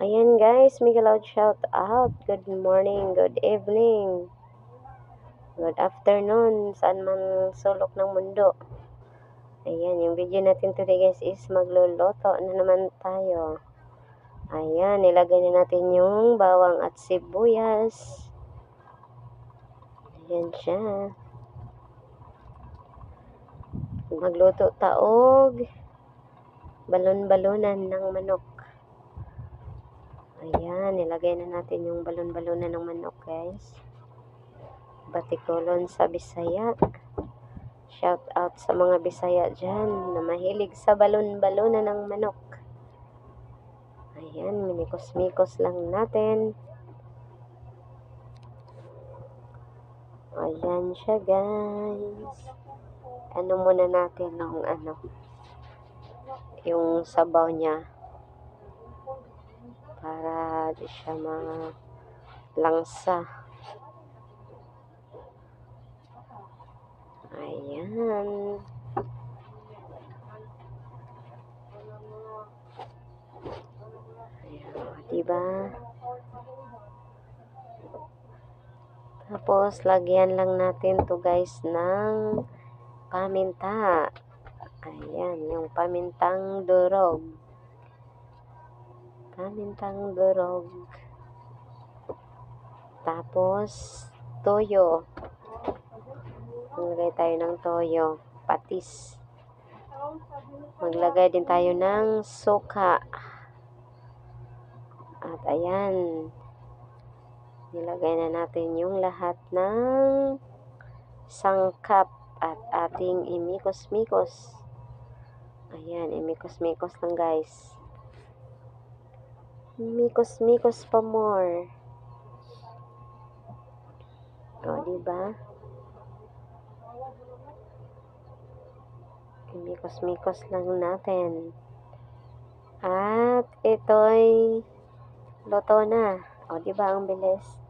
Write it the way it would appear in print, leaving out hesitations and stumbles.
Ayan guys, mega loud shout out. Good morning, good evening, good afternoon, saan man sulok ng mundo. Ayan, yung video natin today guys is magluluto na naman tayo. Ayan, nilagay na natin yung bawang at sibuyas. Ayan siya. Magluto taog balon-balonan ng manok. Ayan, nilagay na natin yung balon-balonan ng manok guys. Batikolon sa Bisaya. Shout out sa mga Bisaya dyan na mahilig sa balon-balonan ng manok. Ayan, minikos-mikos lang natin. Ayan siya guys. Ano muna natin ng yung sabaw niya. Para di siya malangsa. Ayan. Ayan, diba? Tapos, lagyan lang natin to guys ng paminta. Ayan, yung pamintang durog. Pamintang durog. Tapos, toyo. Maglagay tayo ng toyo. Patis. Maglagay din tayo ng suka. At ayan. Nilagay na natin yung lahat ng sangkap at ating imikos-mikos. Ayan, imikos-mikos lang guys. Mikos-mikos pa more. O, diba? Imikos-mikos lang natin. At ito'y luto na. O, diba ang bilis?